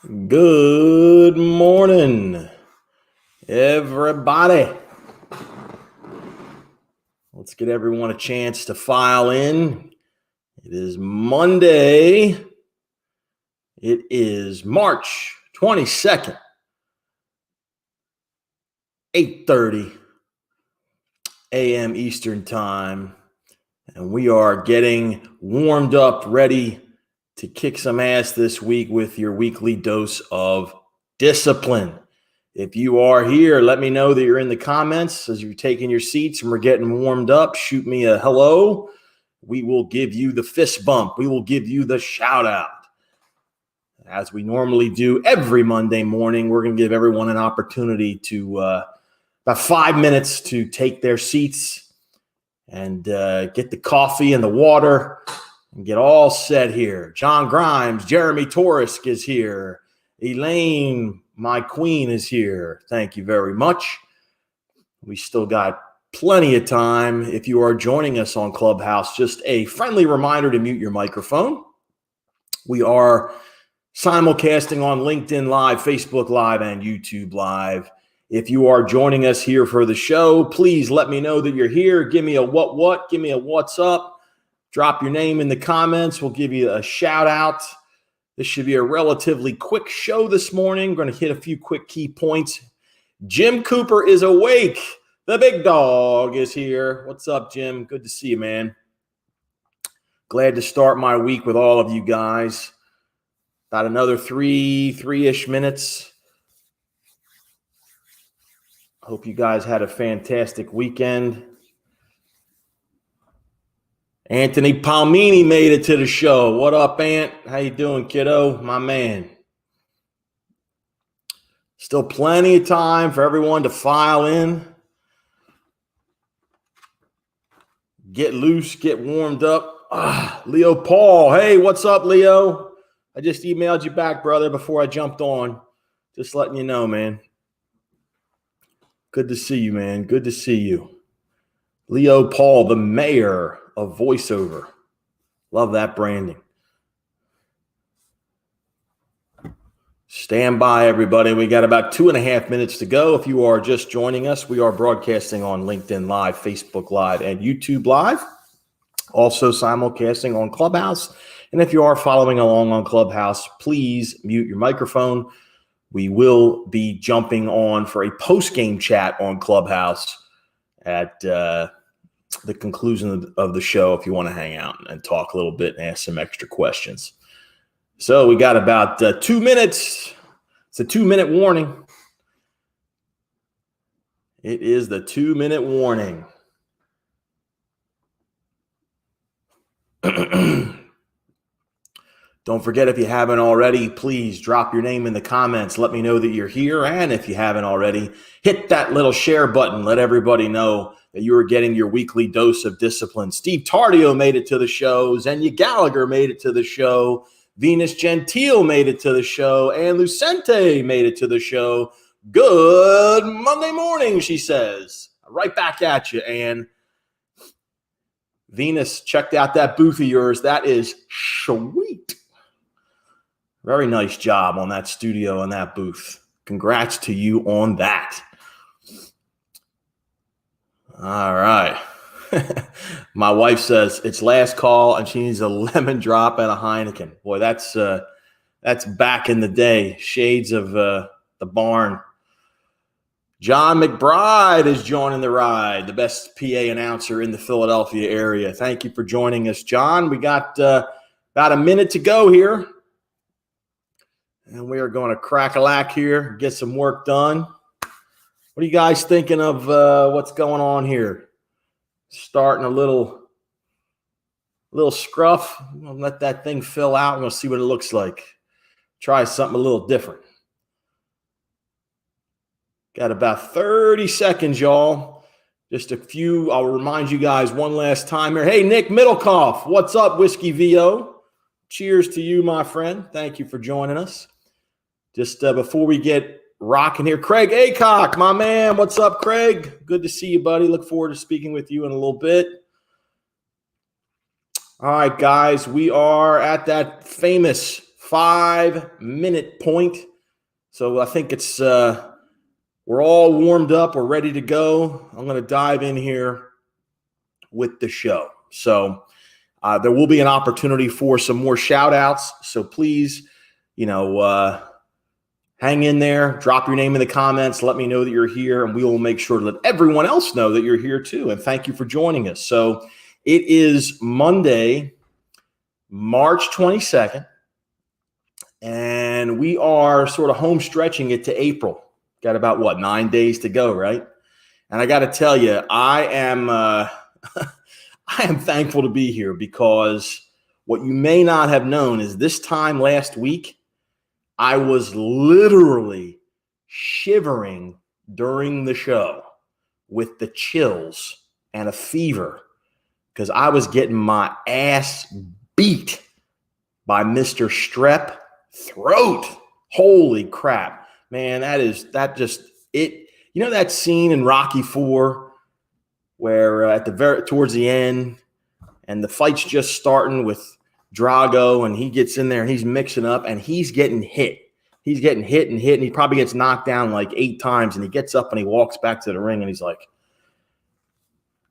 Good morning, everybody. Let's get everyone a chance to file in. It is Monday. It is March 22nd, 8:30 a.m. Eastern Time. And we are getting warmed up, ready to kick some ass this week with your weekly dose of discipline. If you are here, let me know that you're in the comments as you're taking your seats and we're getting warmed up. Shoot me a hello. We will give you the fist bump. We will give you the shout out. As we normally do every Monday morning, we're going to give everyone an opportunity to about 5 minutes to take their seats and get the coffee and the water and get all set here. John Grimes, Jeremy Torrisk is here. Elaine, my queen, is here. Thank you very much. We still got plenty of time. If you are joining us on Clubhouse, just a friendly reminder to mute your microphone. We are simulcasting on LinkedIn Live, Facebook Live, and YouTube Live. If you are joining us here for the show, please let me know that you're here. Give me a what, give me a what's up. Drop your name in the comments. We'll give you a shout out. This should be a relatively quick show this morning. We're going to hit a few quick key points. Jim Cooper is awake. The big dog is here. What's up, Jim? Good to see you, man. Glad to start my week with all of you guys. About another three-ish minutes. Hope you guys had a fantastic weekend. Anthony Palmini made it to the show. What up, Ant? How you doing, kiddo? My man. Still plenty of time for everyone to file in. Get loose, get warmed up. Leo Paul. Hey, what's up, Leo? I just emailed you back, brother, before I jumped on. Just letting you know, man. Good to see you, man. Good to see you. Leo Paul, the mayor of Voiceover. Love that branding. Stand by, everybody. We got about 2.5 minutes to go. If you are just joining us, we are broadcasting on LinkedIn Live, Facebook Live, and YouTube Live. Also simulcasting on Clubhouse. And if you are following along on Clubhouse, please mute your microphone. We will be jumping on for a post-game chat on Clubhouse at the conclusion of the show if you want to hang out and talk a little bit and ask some extra questions. So we got about 2 minutes. It's a 2-minute warning. It is the 2-minute warning. Don't forget, if you haven't already, please drop your name in the comments. Let me know that you're here. And if you haven't already, hit that little share button. Let everybody know that you are getting your weekly dose of discipline. Steve Tardio made it to the show. Xenia Gallagher made it to the show. Venus Gentile made it to the show. And Lucente made it to the show. Good Monday morning, she says. Right back at you, Ann. Venus, checked out that booth of yours. That is sweet. Very nice job on that studio and that booth. Congrats to you on that. All right. My wife says it's last call and she needs a lemon drop and a Heineken. Boy, that's back in the day. Shades of the barn. John McBride is joining the ride, the best PA announcer in the Philadelphia area. Thank you for joining us, John. We got about a minute to go here. And we are going to crack-a-lack here, get some work done. What are you guys thinking of what's going on here? Starting a little scruff. We'll let that thing fill out and we'll see what it looks like. Try something a little different. Got about 30 seconds, y'all. Just a few. I'll remind you guys one last time here. Hey, Nick Middlecoff, what's up, Whiskey VO? Cheers to you, my friend. Thank you for joining us. Just before we get rocking here, Craig Acock, my man. What's up, Craig? Good to see you, buddy. Look forward to speaking with you in a little bit. All right, guys, we are at that famous 5-minute point. So I think it's we're all warmed up. We're ready to go. I'm going to dive in here with the show. So there will be an opportunity for some more shout outs. So please, hang in there, drop your name in the comments, let me know that you're here, and we will make sure to let everyone else know that you're here too. And thank you for joining us. So it is Monday, March 22nd, and we are sort of home stretching it to April. Got about 9 days to go, right? And I got to tell you, I am I am thankful to be here, because what you may not have known is this time last week, I was literally shivering during the show with the chills and a fever, because I was getting my ass beat by Mr. Strep Throat. Holy crap, man. That scene in Rocky IV where towards the end, and the fight's just starting with Drago, and he gets in there and he's mixing up and he's getting hit. He's getting hit, and he probably gets knocked down like 8 times, and he gets up and he walks back to the ring and he's like,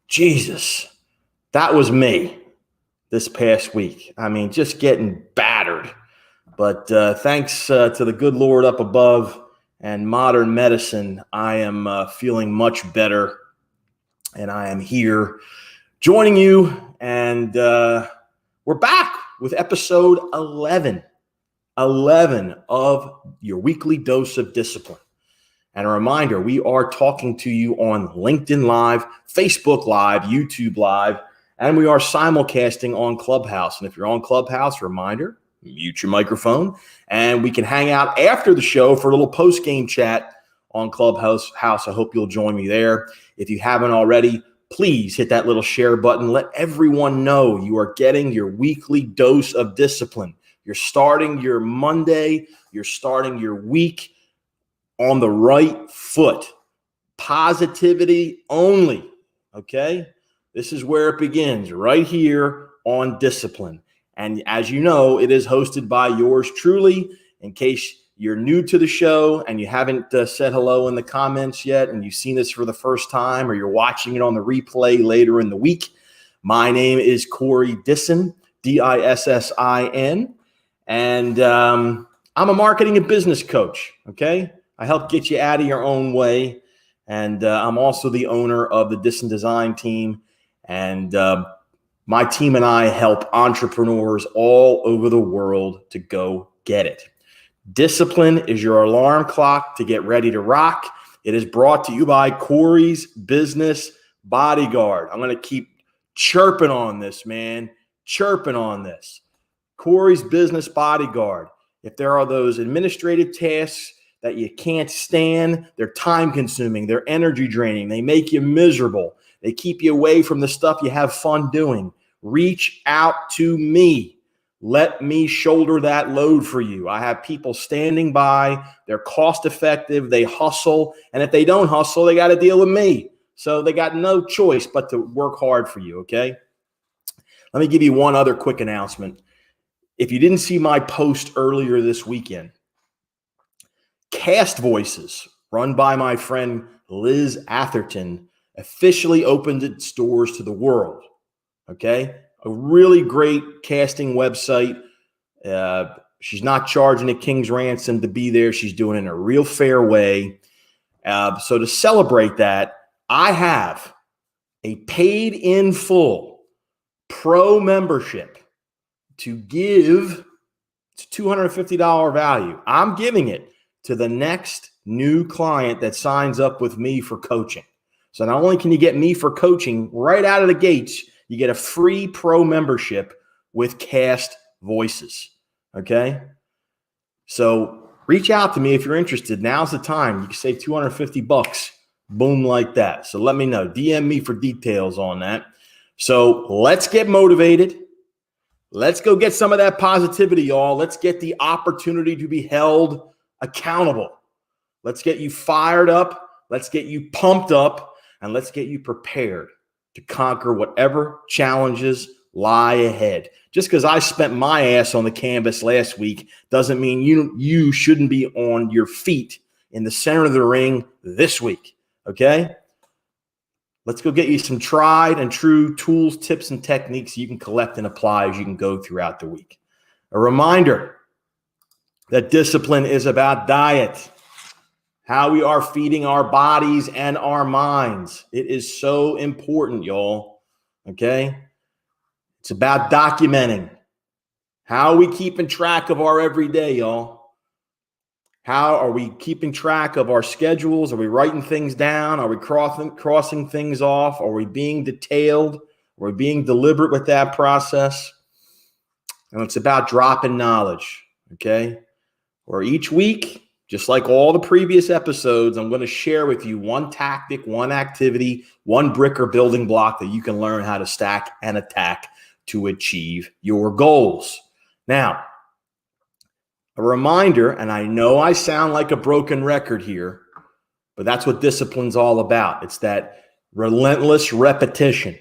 Jesus, that was me this past week. I mean, just getting battered. But thanks to the good Lord up above and modern medicine, I am feeling much better, and I am here joining you, and we're back with episode 11 of your weekly dose of discipline. And a reminder, we are talking to you on LinkedIn Live, Facebook Live, YouTube Live, and we are simulcasting on Clubhouse. And if you're on Clubhouse, reminder, mute your microphone, and we can hang out after the show for a little post-game chat on Clubhouse. I hope you'll join me there. If you haven't already, please hit that little share button. Let everyone know you are getting your weekly dose of discipline. You're starting your Monday, you're starting your week on the right foot. Positivity only, okay? This is where it begins, right here on Discipline. And as you know, it is hosted by yours truly. In case you're new to the show and you haven't said hello in the comments yet, and you've seen this for the first time, or you're watching it on the replay later in the week, my name is Corey Dissin, Dissin, and I'm a marketing and business coach, okay? I help get you out of your own way, and I'm also the owner of the Dissin Design team, and my team and I help entrepreneurs all over the world to go get it. Discipline is your alarm clock to get ready to rock. It is brought to you by Corey's Business Bodyguard. I'm going to keep chirping on this, man. Chirping on this. Corey's Business Bodyguard. If there are those administrative tasks that you can't stand, they're time consuming, they're energy draining, they make you miserable, they keep you away from the stuff you have fun doing, reach out to me. Let me shoulder that load for you. I have people standing by. They're cost effective. They hustle. And if they don't hustle, they got to deal with me. So they got no choice but to work hard for you, okay? Let me give you one other quick announcement. If you didn't see my post earlier this weekend, Cast Voices, run by my friend Liz Atherton, officially opened its doors to the world, okay? A really great casting website. She's not charging a king's ransom to be there. She's doing it in a real fair way. So to celebrate that, I have a paid in full pro membership to give. It's $250 value. I'm giving it to the next new client that signs up with me for coaching. So not only can you get me for coaching right out of the gates, you get a free pro membership with Cast Voices, okay? So reach out to me if you're interested. Now's the time. You can save $250, boom, like that. So let me know. DM me for details on that. So let's get motivated. Let's go get some of that positivity, y'all. Let's get the opportunity to be held accountable. Let's get you fired up. Let's get you pumped up, and let's get you prepared to conquer whatever challenges lie ahead. Just because I spent my ass on the canvas last week doesn't mean you shouldn't be on your feet in the center of the ring this week, okay? Let's go get you some tried and true tools, tips, and techniques you can collect and apply as you can go throughout the week. A reminder that discipline is about diet, how we are feeding our bodies and our minds. It is so important, y'all, okay? It's about documenting. How are we keeping track of our everyday, y'all? How are we keeping track of our schedules? Are we writing things down? Are we crossing things off? Are we being detailed? Are we being deliberate with that process? And it's about dropping knowledge, okay? Or each week, just like all the previous episodes, I'm going to share with you one tactic, one activity, one brick or building block that you can learn how to stack and attack to achieve your goals. Now, a reminder, and I know I sound like a broken record here, but that's what discipline's all about. It's that relentless repetition.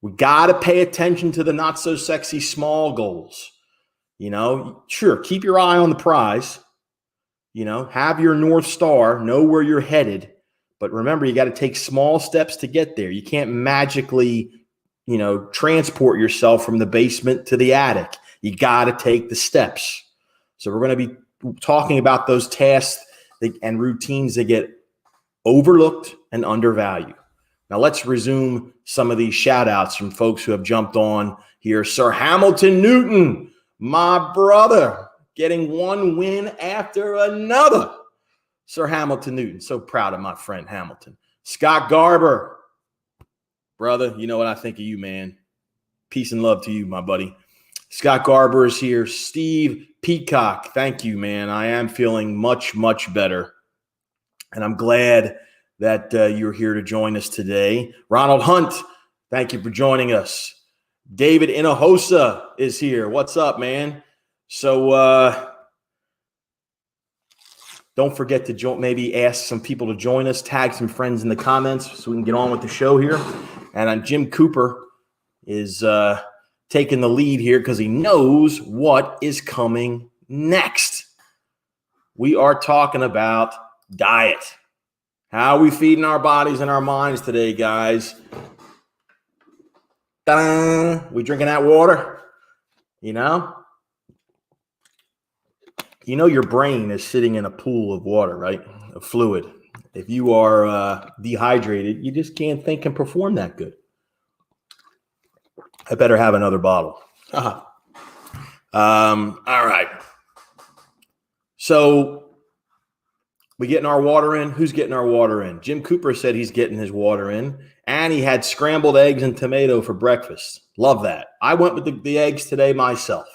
We got to pay attention to the not so sexy small goals. You know, sure, keep your eye on the prize. You know, have your North Star, know where you're headed. But remember, you got to take small steps to get there. You can't magically, transport yourself from the basement to the attic. You got to take the steps. So we're going to be talking about those tasks and routines that get overlooked and undervalued. Now let's resume some of these shout outs from folks who have jumped on here. Sir Hamilton Newton, my brother, getting one win after another. Sir Hamilton Newton, so proud of my friend Hamilton. Scott Garber, brother, you know what I think of you, man. Peace and love to you, my buddy. Scott Garber is here. Steve Peacock, thank you, man. I am feeling much, much better. And I'm glad that you're here to join us today. Ronald Hunt, thank you for joining us. David Inahosa is here. What's up, man? So don't forget to maybe ask some people to join us, tag some friends in the comments so we can get on with the show here. And Jim Cooper is taking the lead here because he knows what is coming next. We are talking about diet. How are we feeding our bodies and our minds today, guys? Ta-da! We drinking that water? You know your brain is sitting in a pool of water, right? A fluid. If you are dehydrated, you just can't think and perform that good. I better have another bottle. All right. So we getting our water in? Who's getting our water in? Jim Cooper said he's getting his water in. And he had scrambled eggs and tomato for breakfast. Love that. I went with the eggs today myself.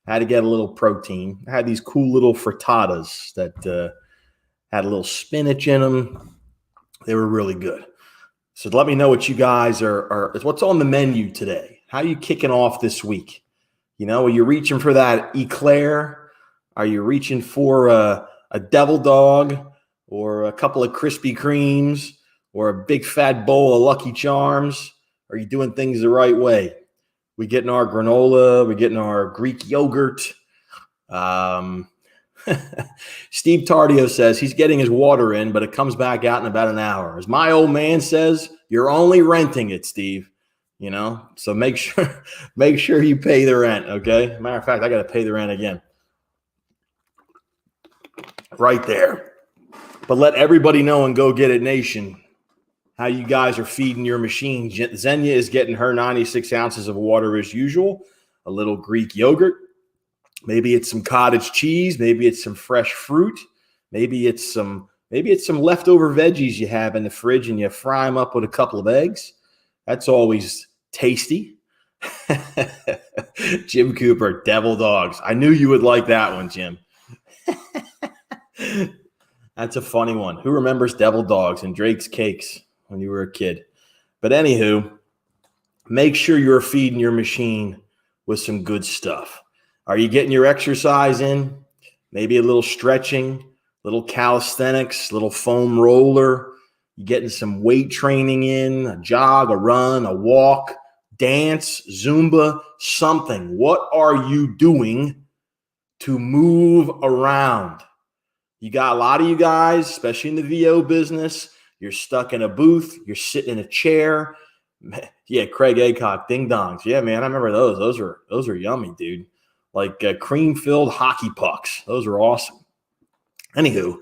Had to get a little protein. I had these cool little frittatas that had a little spinach in them. They were really good. So let me know what you guys what's on the menu today. How are you kicking off this week? Are you reaching for that eclair? Are you reaching for a devil dog or a couple of Krispy Kremes or a big fat bowl of Lucky Charms? Are you doing things the right way? We getting our granola. We're getting our Greek yogurt. Steve Tardio says he's getting his water in, but it comes back out in about an hour. As my old man says, you're only renting it, Steve. So make sure you pay the rent. Okay. Matter of fact, I got to pay the rent again. Right there. But let everybody know and Go Get It Nation how you guys are feeding your machine. Xenia is getting her 96 ounces of water as usual, a little Greek yogurt. Maybe it's some cottage cheese. Maybe it's some fresh fruit. Maybe it's some leftover veggies you have in the fridge and you fry them up with a couple of eggs. That's always tasty. Jim Cooper, devil dogs. I knew you would like that one, Jim. That's a funny one. Who remembers devil dogs and Drake's cakes when you were a kid? But anywho, make sure you're feeding your machine with some good stuff. Are you getting your exercise in? Maybe a little stretching, little calisthenics, little foam roller. You getting some weight training in, a jog, a run, a walk, dance, Zumba, something. What are you doing to move around? You got a lot of you guys, especially in the VO business, you're stuck in a booth, you're sitting in a chair. Yeah, Craig Aycock, ding dongs. Yeah, man, I remember those. Those are yummy, dude. Like cream-filled hockey pucks. Those are awesome. Anywho,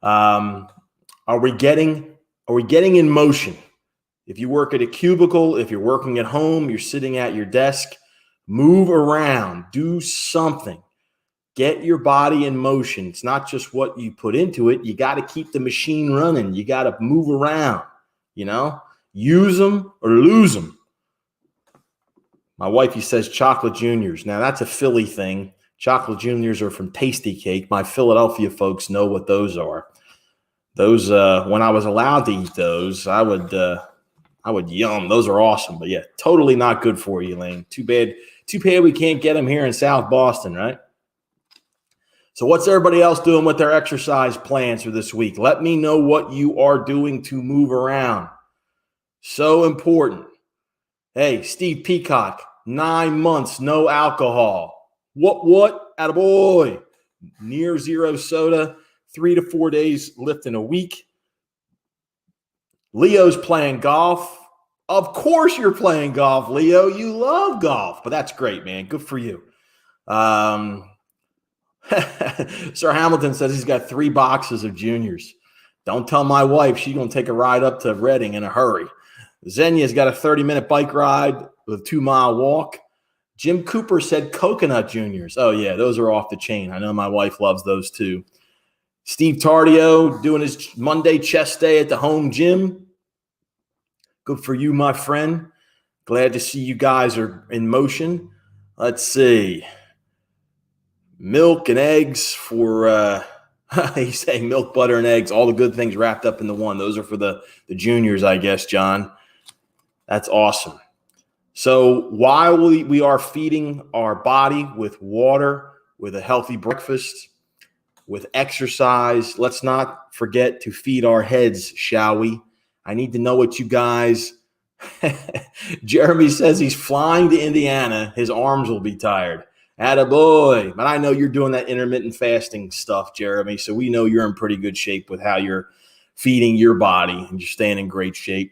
are we getting in motion? If you work at a cubicle, if you're working at home, you're sitting at your desk, move around, do something. Get your body in motion. It's not just what you put into it. You got to keep the machine running. You got to move around, use them or lose them. My wifey says chocolate juniors. Now that's a Philly thing. Chocolate juniors are from Tasty Cake. My Philadelphia folks know what those are. Those, when I was allowed to eat those, I would yum. Those are awesome. But yeah, totally not good for you, Lane. Too bad we can't get them here in South Boston, right? So what's everybody else doing with their exercise plans for this week? Let me know what you are doing to move around. So important. Hey, Steve Peacock, 9 months, no alcohol. What? Attaboy. Near zero soda, 3 to 4 days lifting a week. Leo's playing golf. Of course you're playing golf, Leo. You love golf, but that's great, man. Good for you. Sir Hamilton says he's got 3 boxes of juniors. Don't tell my wife. She's going to take a ride up to Reading in a hurry. Zenya's got a 30-minute bike ride with a 2-mile walk. Jim Cooper said coconut juniors. Oh, yeah, those are off the chain. I know my wife loves those too. Steve Tardio doing his Monday chest day at the home gym. Good for you, my friend. Glad to see you guys are in motion. Let's see. Milk and eggs for, he's saying milk, butter, and eggs, all the good things wrapped up into one. Those are for the juniors, I guess, John. That's awesome. So while we are feeding our body with water, with a healthy breakfast, with exercise, let's not forget to feed our heads, shall we? I need to know what you guys. Jeremy says he's flying to Indiana. His arms will be tired. Attaboy. But I know you're doing that intermittent fasting stuff, Jeremy, so we know you're in pretty good shape with how you're feeding your body and you're staying in great shape.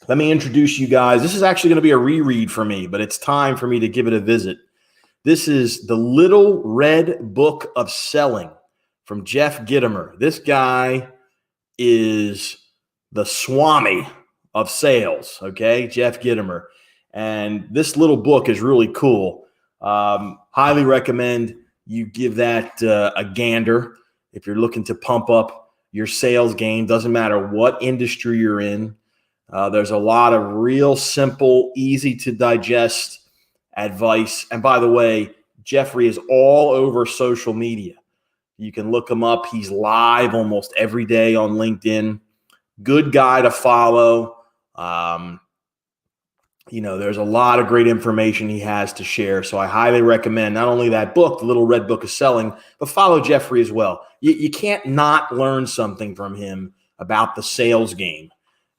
Let me introduce you guys. This is actually going to be a reread for me, but it's time for me to give it a visit. This is The Little Red Book of Selling from Jeff Gitomer. This guy is the Swami of sales, okay? Jeff Gitomer. And this little book is really cool. Highly recommend you give that a gander if you're looking to pump up your sales game. Doesn't matter what industry you're in. There's a lot of real simple, easy to digest advice. And by the way, Jeffrey is all over social media. You can look him up. He's live almost every day on LinkedIn. Good guy to follow. There's a lot of great information he has to share. So I highly recommend not only that book, The Little Red Book of Selling, but follow Jeffrey as well. You can't not learn something from him about the sales game.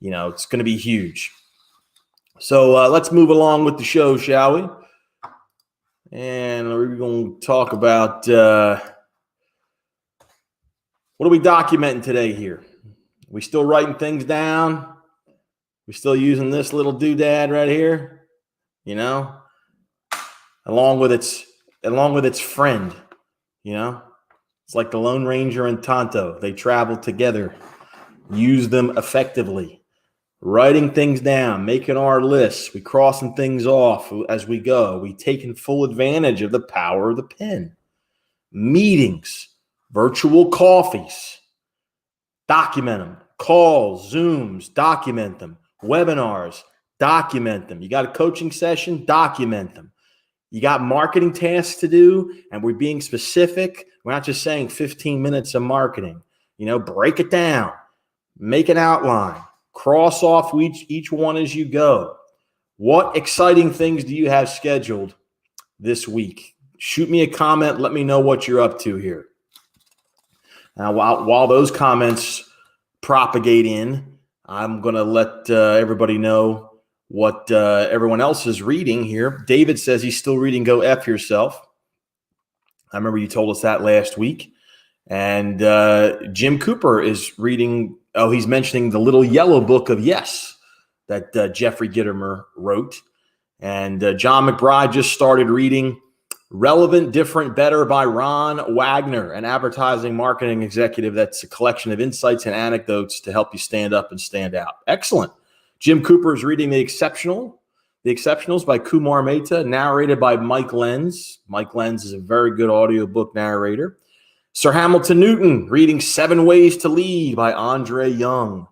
It's going to be huge. So let's move along with the show, shall we? And we're going to talk about what are we documenting today here? We still writing things down? We still using this little doodad right here? Along with its friend. It's like the Lone Ranger and Tonto. They travel together. Use them effectively. Writing things down, making our lists, we crossing things off as we go. We taking full advantage of the power of the pen. Meetings, virtual coffees, document them. Calls, Zooms, document them. Webinars, document them. You got a coaching session, document them. You got marketing tasks to do, and we're being specific. We're not just saying 15 minutes of marketing. Break it down. Make an outline. Cross off each one as you go. What exciting things do you have scheduled this week? Shoot me a comment. Let me know what you're up to here. Now, while those comments propagate in, I'm going to let everybody know what everyone else is reading here. David says he's still reading Go F Yourself. I remember you told us that last week. And Jim Cooper is reading, he's mentioning the little yellow book of Yes that Jeffrey Gittimer wrote. And John McBride just started reading Relevant, Different, Better by Ron Wagner, an advertising marketing executive that's a collection of insights and anecdotes to help you stand up and stand out. Excellent. Jim Cooper is reading The Exceptionals by Kumar Mehta, narrated by Mike Lenz. Mike Lenz is a very good audiobook narrator. Sir Hamilton Newton reading 7 Ways to Lead by Andre Young.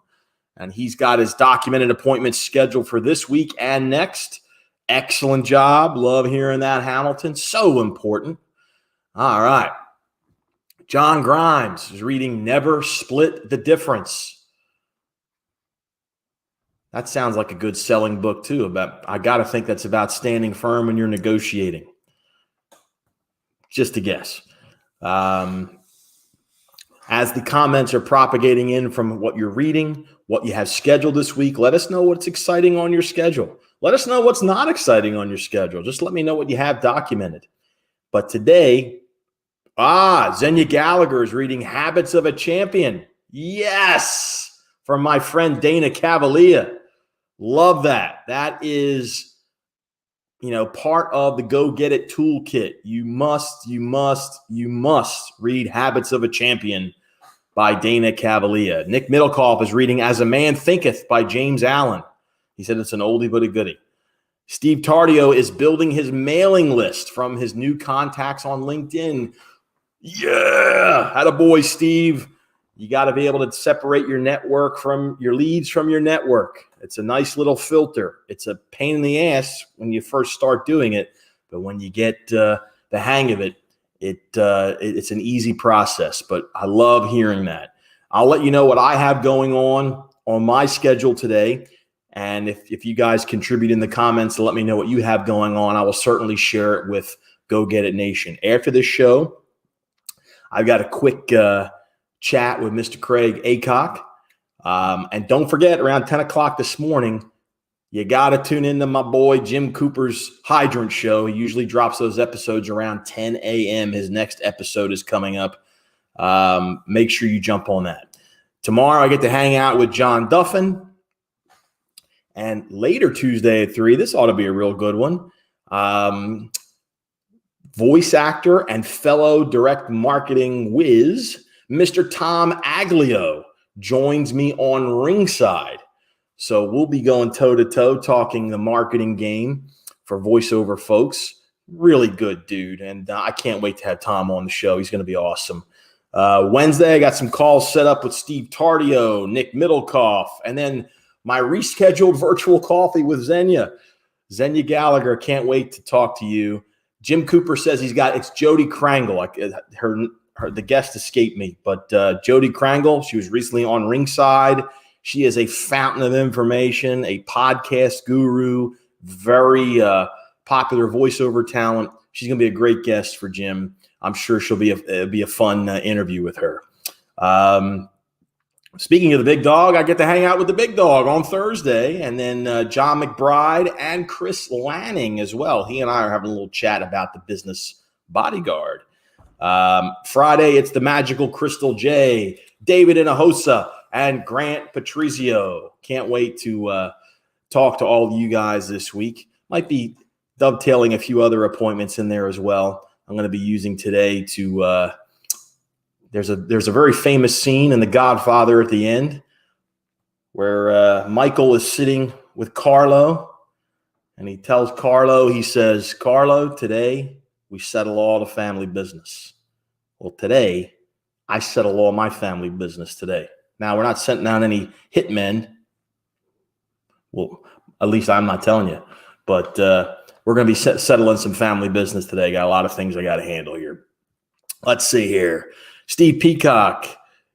And he's got his documented appointments scheduled for this week and next. Excellent job. Love hearing that, Hamilton. So important. All right. John Grimes is reading Never Split the Difference. That sounds like a good selling book, too. I got to think that's about standing firm when you're negotiating. Just a guess. As the comments are propagating in from what you're reading, what you have scheduled this week, let us know what's exciting on your schedule. Let us know what's not exciting on your schedule. Just let me know what you have documented. But today, Xenia Gallagher is reading Habits of a Champion. Yes, from my friend Dana Cavalier. Love that. That is, part of the Go Get It toolkit. You must read Habits of a Champion by Dana Cavalier. Nick Middlecoff is reading As a Man Thinketh by James Allen. He said it's an oldie but a goodie. Steve Tardio is building his mailing list from his new contacts on LinkedIn. Yeah, attaboy, Steve. You got to be able to separate your network from your leads from your network. It's a nice little filter. It's a pain in the ass when you first start doing it, but when you get the hang of it, it's an easy process. But I love hearing that. I'll let you know what I have going on my schedule today. And if you guys contribute in the comments to let me know what you have going on, I will certainly share it with Go Get It Nation. After this show, I've got a quick chat with Mr. Craig Aycock. And don't forget, around 10 o'clock this morning, you got to tune into my boy Jim Cooper's Hydrant Show. He usually drops those episodes around 10 a.m. His next episode is coming up. Make sure you jump on that. Tomorrow, I get to hang out with John Duffin. And later Tuesday at 3, this ought to be a real good one. Voice actor and fellow direct marketing whiz, Mr. Tom Aglio, joins me on Ringside. So we'll be going toe-to-toe talking the marketing game for voiceover folks. Really good dude. And I can't wait to have Tom on the show. He's going to be awesome. Wednesday, I got some calls set up with Steve Tardio, Nick Middlecoff, and then my rescheduled virtual coffee with Xenia Gallagher. Can't wait to talk to you. Jim Cooper says it's Jody Krangle. The guest escaped me, but Jody Krangle, she was recently on Ringside. She is a fountain of information, a podcast guru, very popular voiceover talent. She's going to be a great guest for Jim. I'm sure she'll be a fun interview with her. Speaking of the big dog, I get to hang out with the big dog on Thursday, and then John McBride and Chris Lanning as well. He and I are having a little chat about the business Bodyguard. Friday, it's the magical Crystal J, David Inahosa, and Grant Patrizio. Can't wait to talk to all of you guys this week. Might be dovetailing a few other appointments in there as well. I'm going to be using today to there's a very famous scene in The Godfather at the end where Michael is sitting with Carlo, and he tells Carlo, he says, "Carlo, today we settle all the family business." Well, today I settle all my family business today. Now, we're not sending down any hitmen. Well, at least I'm not telling you. But we're going to be settling some family business today. Got a lot of things I got to handle here. Let's see here. Steve Peacock.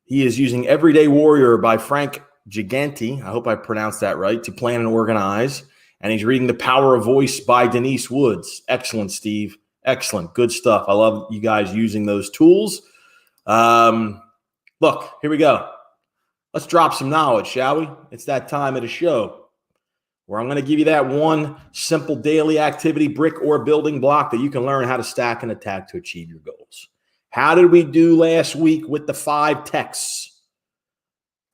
He is using Everyday Warrior by Frank Giganti. I hope I pronounced that right. To plan and organize. And he's reading The Power of Voice by Denise Woods. Excellent, Steve. Excellent. Good stuff. I love you guys using those tools. Look, here we go. Let's drop some knowledge, shall we? It's that time of the show. where I'm going to give you that one simple daily activity, brick or building block that you can learn how to stack and attack to achieve your goals. How did we do last week with the 5 texts?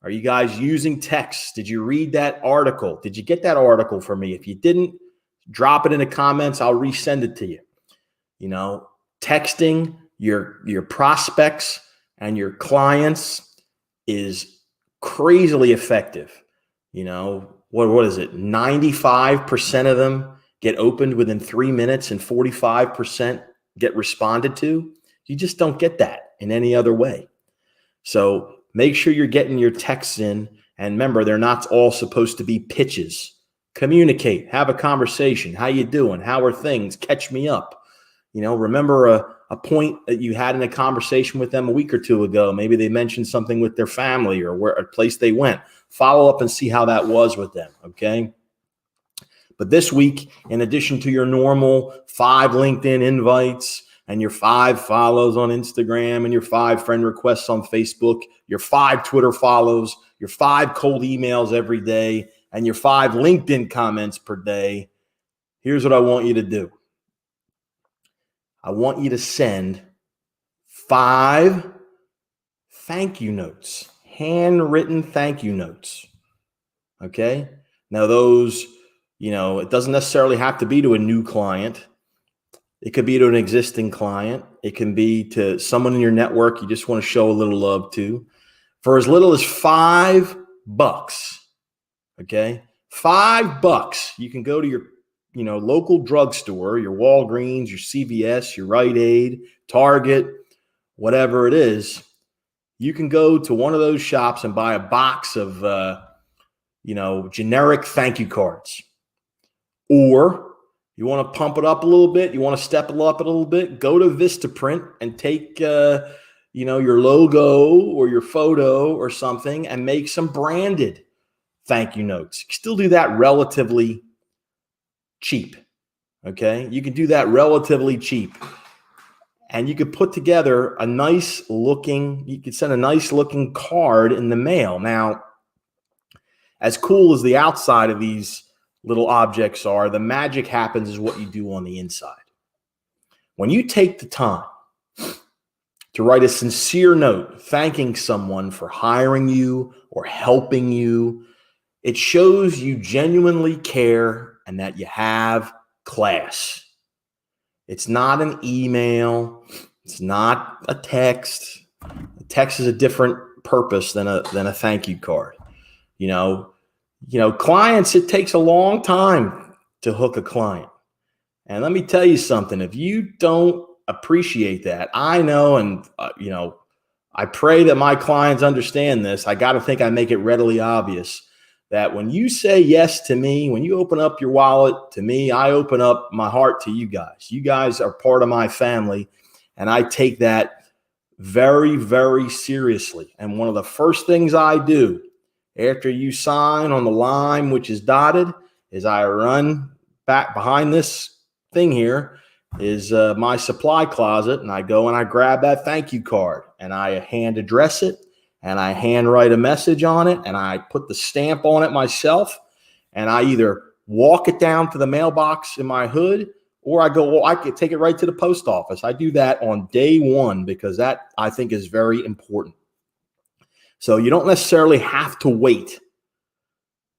Are you guys using texts? Did you read that article? Did you get that article for me? If you didn't, drop it in the comments. I'll resend it to you. You know, texting your prospects and your clients is crazily effective. You know, what is it? 95% of them get opened within 3 minutes and 45% get responded to. You just don't get that in any other way. So make sure you're getting your texts in. And remember, they're not all supposed to be pitches. Communicate, have a conversation. How you doing? How are things? Catch me up. You know, remember a point that you had in a conversation with them a week or two ago. Maybe they mentioned something with their family or where a place they went. Follow up and see how that was with them, okay? But this week, in addition to your normal 5 LinkedIn invites and your 5 follows on Instagram and your 5 friend requests on Facebook, your 5 Twitter follows, your 5 cold emails every day, and your 5 LinkedIn comments per day, here's what I want you to do. I want you to send 5 thank you notes, handwritten thank you notes. Okay. Now those, you know, it doesn't necessarily have to be to a new client. It could be to an existing client. It can be to someone in your network you just want to show a little love to, for as little as $5. Okay. $5. You can go to your local drugstore, your Walgreens, your CVS, your Rite Aid, Target, whatever it is. You can go to one of those shops and buy a box of, generic thank you cards. Or you want to pump it up a little bit, you want to step it up a little bit, go to Vistaprint and take, your logo or your photo or something and make some branded thank you notes. You can still do that relatively cheap. Okay. You can do that relatively cheap. And you could put together you could send a nice looking card in the mail. Now, as cool as the outside of these little objects are, the magic happens is what you do on the inside. When you take the time to write a sincere note thanking someone for hiring you or helping you, it shows you genuinely care and that you have class. It's not an email. It's not a text. A text is a different purpose than a thank you card. You know, clients, it takes a long time to hook a client. And let me tell you something. If you don't appreciate that, I know, and I pray that my clients understand this. I got to think I make it readily obvious that when you say yes to me, when you open up your wallet to me, I open up my heart to you guys. You guys are part of my family, and I take that very, very seriously. And one of the first things I do after you sign on the line, which is dotted, is I run back behind this thing here is my supply closet, and I go and I grab that thank you card, and I hand address it, and I hand write a message on it, and I put the stamp on it myself, and I either walk it down to the mailbox in my hood, or I could take it right to the post office. I do that on day one because that, I think, is very important. So you don't necessarily have to wait.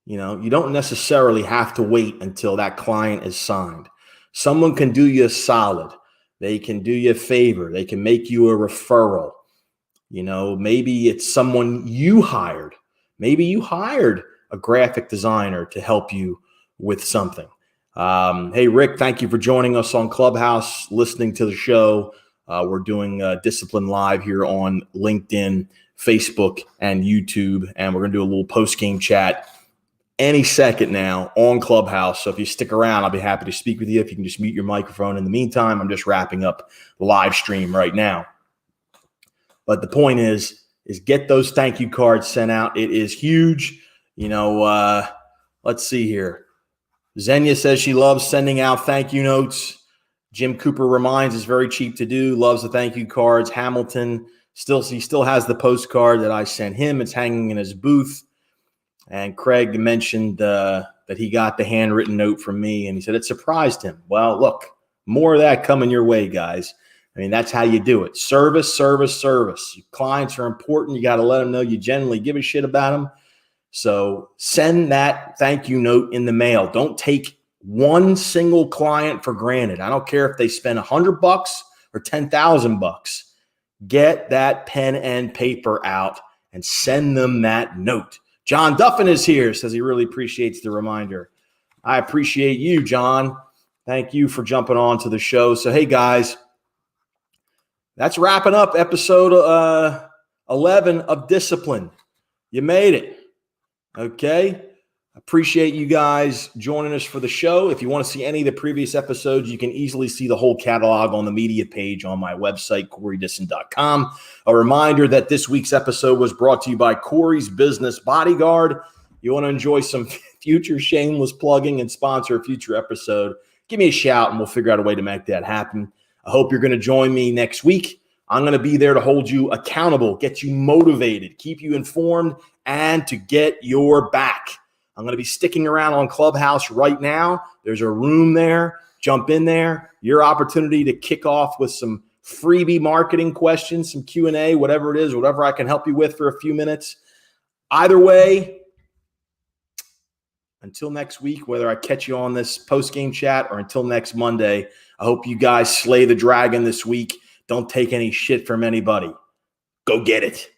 You don't necessarily have to wait until that client is signed. Someone can do you a solid. They can do you a favor. They can make you a referral. Maybe it's someone you hired. Maybe you hired a graphic designer to help you with something. Hey, Rick, thank you for joining us on Clubhouse, listening to the show. We're doing Dissipline Live here on LinkedIn, Facebook, and YouTube. And we're going to do a little post-game chat any second now on Clubhouse. So if you stick around, I'll be happy to speak with you. If you can just mute your microphone. In the meantime, I'm just wrapping up the live stream right now. But the point is get those thank you cards sent out. It is huge. Let's see here. Xenia says she loves sending out thank you notes. Jim Cooper reminds it's very cheap to do. Loves the thank you cards. Hamilton he still has the postcard that I sent him. It's hanging in his booth. And Craig mentioned the that he got the handwritten note from me, and he said it surprised him. Well, look, more of that coming your way, guys. I mean, that's how you do it. Service, service, service. Your clients are important. You got to let them know you genuinely give a shit about them. So send that thank you note in the mail. Don't take one single client for granted. I don't care if they spend $100 or $10,000. Get that pen and paper out and send them that note. John Duffin is here, says he really appreciates the reminder. I appreciate you, John. Thank you for jumping on to the show. So, hey, guys, that's wrapping up episode 11 of Dissipline. You made it. Okay. Appreciate you guys joining us for the show. If you want to see any of the previous episodes, you can easily see the whole catalog on the media page on my website, CoreyDissin.com. A reminder that this week's episode was brought to you by Corey's Business Bodyguard. You want to enjoy some future shameless plugging and sponsor a future episode, give me a shout and we'll figure out a way to make that happen. I hope you're going to join me next week. I'm going to be there to hold you accountable, get you motivated, keep you informed, and to get your back. I'm going to be sticking around on Clubhouse right now. There's a room there. Jump in there. Your opportunity to kick off with some freebie marketing questions, some Q&A, whatever it is, whatever I can help you with for a few minutes. Either way, until next week, whether I catch you on this post-game chat or until next Monday, I hope you guys slay the dragon this week. Don't take any shit from anybody. Go get it.